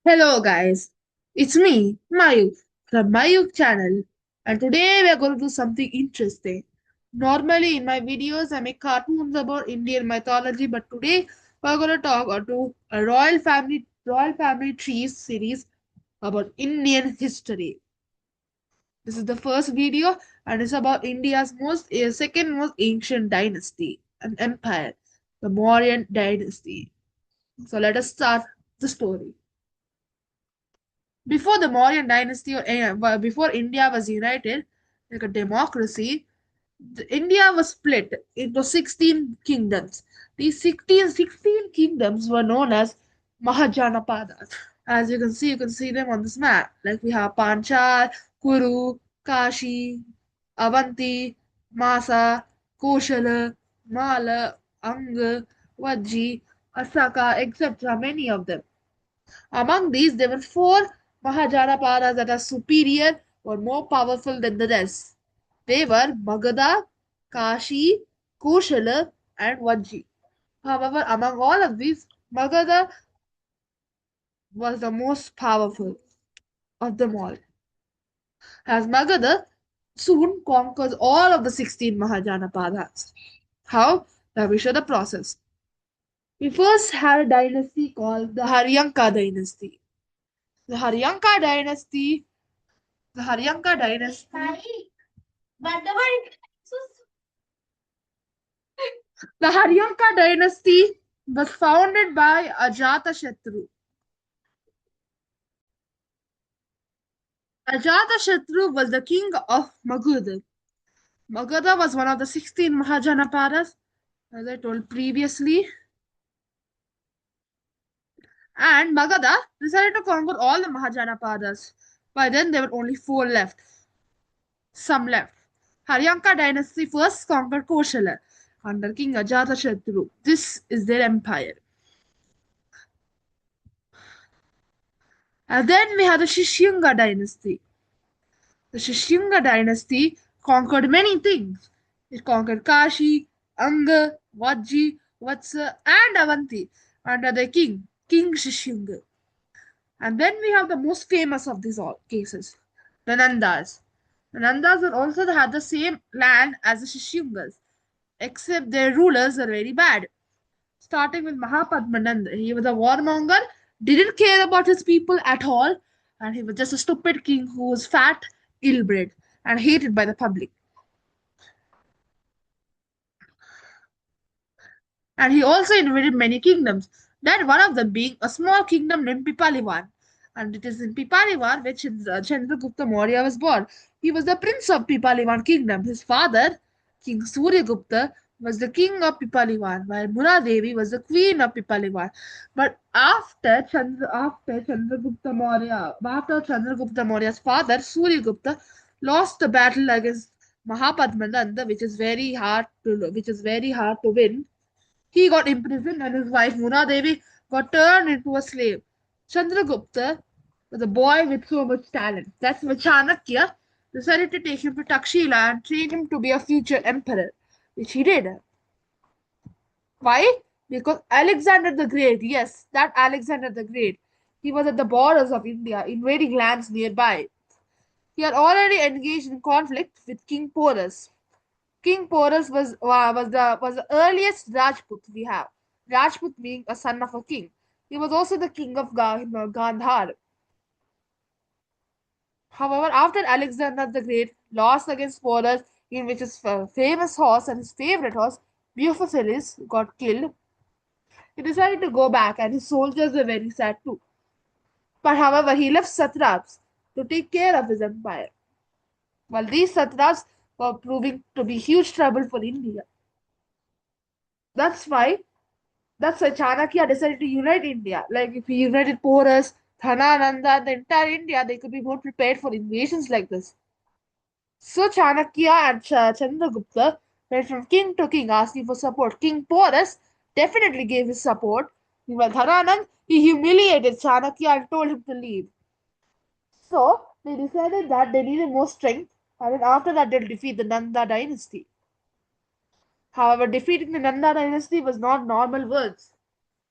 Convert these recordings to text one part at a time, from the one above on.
Hello guys, it's me, Mayuk, from Mayuk channel, and today we are going to do something interesting. Normally in my videos I make cartoons about Indian mythology, but today we're going to talk or do a royal family trees series about Indian history. This is the first video and it's about India's second most ancient dynasty, an empire, the Mauryan dynasty. So let us start the story. Before the Mauryan dynasty before India was united like a democracy, India was split into 16 kingdoms. These 16 kingdoms were known as Mahajanapadas. As you can see them on this map. Like we have Panchal, Kuru, Kashi, Avanti, Masa, Koshala, Mala, Anga, Vajji, Asaka, etc. Many of them. Among these, there were four Mahajanapadas that are superior or more powerful than the rest. They were Magadha, Kashi, Koshala, and Vajji. However, among all of these, Magadha was the most powerful of them all, as Magadha soon conquers all of the 16 Mahajanapadas. How? Let me show the process. We first had a dynasty called the Haryanka dynasty. The Haryanka dynasty The Haryanka dynasty. The Haryanka dynasty was founded by Ajatashatru. Ajatashatru was the king of Magadha. Magadha was one of the 16 Mahajanapadas, as I told previously, and Magadha decided to conquer all the Mahajanapadas. By then, there were only four left. Some left. Haryanka dynasty first conquered Koshala under King Ajatashatru. This is their empire. And then we had the Shishyanga dynasty. The Shishyanga dynasty conquered many things. It conquered Kashi, Anga, Vajji, Vatsa, and Avanti under the king, King Shishyanga. And then we have the most famous of these all cases, the Nandas. The Nandas were also had the same land as the Shishyungas, except their rulers were very bad. Starting with Mahapadmananda. He was a warmonger, didn't care about his people at all, and he was just a stupid king who was fat, ill bred, and hated by the public. And he also invaded many kingdoms, that one of them being a small kingdom named Pipalivan. And it is in Pipalivan where Chandragupta Maurya was born. He was the prince of Pipalivan kingdom. His father, King Suryagupta, was the king of Pipalivan, while Munadevi was the queen of Pipalivan. But after Chandragupta Maurya's father, Suryagupta, lost the battle against Mahapadmananda, which is very hard to win. He got imprisoned and his wife Muna Devi got turned into a slave. Chandragupta was a boy with so much talent. That's why Chanakya decided to take him to Takshila and train him to be a future emperor, which he did. Why? Because Alexander the Great, yes, that Alexander the Great, he was at the borders of India, invading lands nearby. He had already engaged in conflict with King Porus. King Porus was the earliest Rajput we have. Rajput being a son of a king. He was also the king of Gandhar. However, after Alexander the Great lost against Porus, in which his famous horse and his favorite horse, Bucephalus, got killed, he decided to go back, and his soldiers were very sad too. But however, he left satraps to take care of his empire. While these satraps were proving to be huge trouble for India. That's why That's why Chanakya decided to unite India. Like if he united Porus, Dhanananda, and the entire India, they could be more prepared for invasions like this. So Chanakya and Chandragupta went from king to king asking for support. King Porus definitely gave his support. Meanwhile, Dhananand, he humiliated Chanakya and told him to leave. So they decided that they needed more strength, and then after that they'll defeat the Nanda dynasty. However, defeating the Nanda dynasty was not normal words.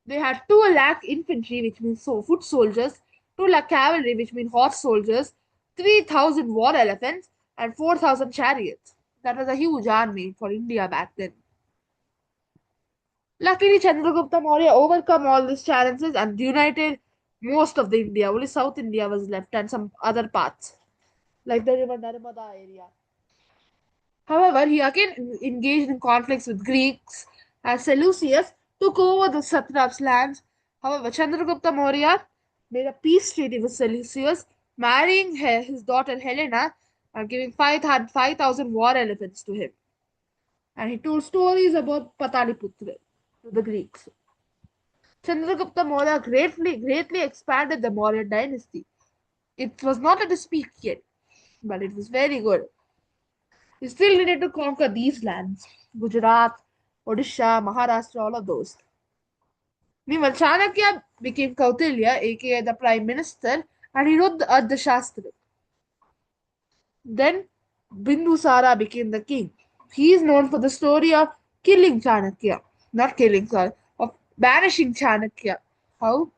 They had 2 lakh infantry, which means foot soldiers, 2 lakh cavalry, which mean horse soldiers, 3,000 war elephants, and 4,000 chariots. That was a huge army for India back then. Luckily, Chandragupta Maurya overcome all these challenges and united most of the India. Only South India was left and some other parts, like the river Narmada area. However, he again engaged in conflicts with Greeks as Seleucus took over the satraps' lands. However, Chandragupta Maurya made a peace treaty with Seleucus, marrying his daughter Helena and giving 5,000 war elephants to him. And he told stories about Pataliputra to the Greeks. Chandragupta Maurya greatly expanded the Maurya dynasty. It was not at its peak yet, but it was very good. He still needed to conquer these lands Gujarat, Odisha, Maharashtra, all of those. Meanwhile, Chanakya became Kautilya, aka the Prime Minister, and he wrote the Arthashastra. Then Bindusara became the king. He is known for the story of killing Chanakya. Not killing, sorry, of banishing Chanakya. How?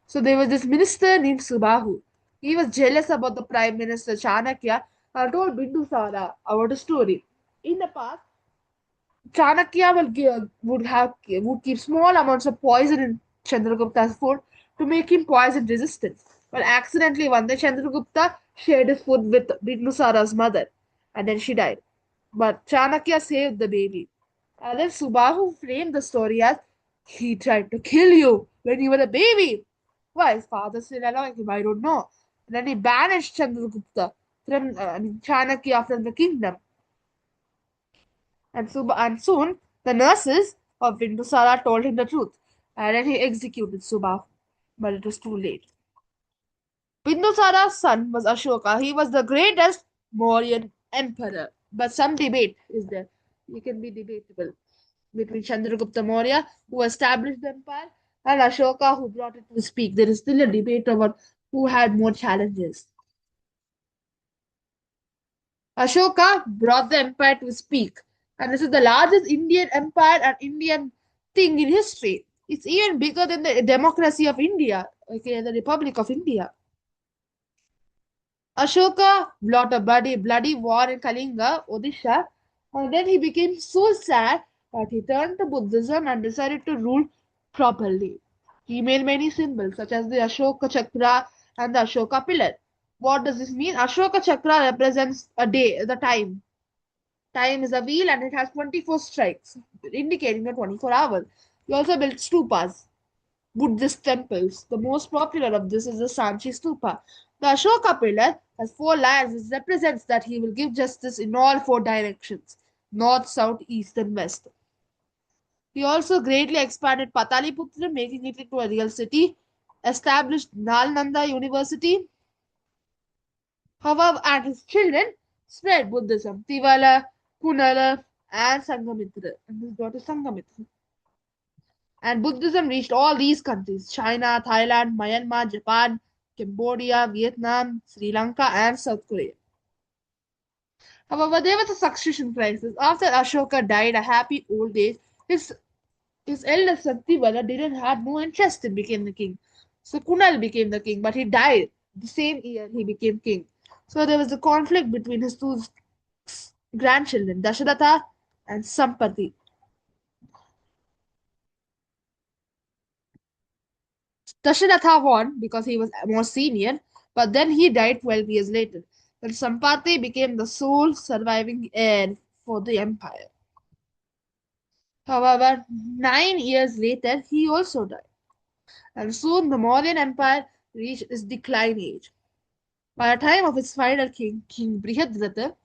So there was this minister named Subahu. He was jealous about the Prime Minister Chanakya and told Bindusara about a story. In the past, Chanakya would keep small amounts of poison in Chandragupta's food to make him poison resistant. But accidentally one day Chandragupta shared his food with Bindusara's mother and then she died. But Chanakya saved the baby. And then Subahu framed the story as he tried to kill you when you were a baby. Why his father still allowing him? I don't know. And then he banished Chandragupta from Chanakya from the kingdom. And soon the nurses of Bindusara told him the truth, and then he executed Subha. But it was too late. Bindusara's son was Ashoka. He was the greatest Mauryan emperor. But some debate is there. It can be debatable between Chandragupta Maurya, who established the empire, and Ashoka, who brought it to its peak. There is still a debate about who had more challenges. Ashoka brought the empire to its peak, and this is the largest Indian empire and Indian thing in history. It's even bigger than the democracy of India, okay, the Republic of India. Ashoka brought a bloody war in Kalinga, Odisha, and then he became so sad that he turned to Buddhism and decided to rule properly. He made many symbols such as the Ashoka Chakra and the Ashoka pillar. What does this mean? Ashoka Chakra represents a day, the time. Time is a wheel and it has 24 strikes, indicating the 24 hours. He also built stupas, Buddhist temples. The most popular of this is the Sanchi Stupa. The Ashoka pillar has four lions, which represents that he will give justice in all four directions north, south, east, and west. He also greatly expanded Pataliputra, making it into a real city, established Nalnanda University, however, and his children spread Buddhism, Tivala, Kunala, and Sangamitra, and his daughter Sangamitra. And Buddhism reached all these countries China, Thailand, Myanmar, Japan, Cambodia, Vietnam, Sri Lanka, and South Korea. However, there was a succession crisis. After Ashoka died a happy old age, his, his eldest son Tivala didn't have no interest in becoming the king. So Kunal became the king, but he died the same year he became king. So there was a conflict between his two grandchildren, Dasharatha and Sampati. Dasharatha won because he was more senior, but then he died 12 years later. Then Sampati became the sole surviving heir for the empire. However, 9 years later, he also died, and soon the Mauryan Empire reached its decline age. By the time of its final king, King Brihadhrata,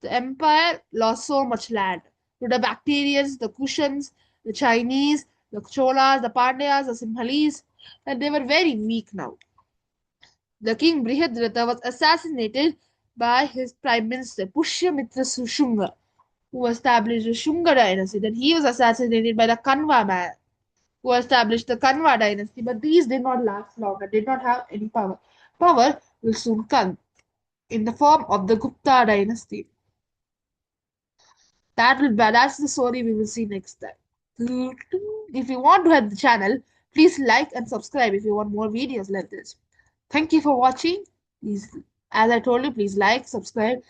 the empire lost so much land to the Bactrians, the Kushans, the Chinese, the Cholas, the Pandyas, the Sinhalese, and they were very weak now. The king Brihadratha was assassinated by his prime minister Pushyamitra Shunga, who established the Shunga dynasty. Then he was assassinated by the Kanva man, who established the Kanva dynasty. But these did not last long and did not have any power. Power will soon come in the form of the Gupta dynasty. That's the story we will see next time. If you want to help the channel, please like and subscribe if you want more videos like this. Thank you for watching. Please, as I told you, please like, subscribe,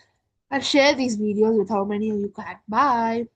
and share these videos with how many of you can. Bye.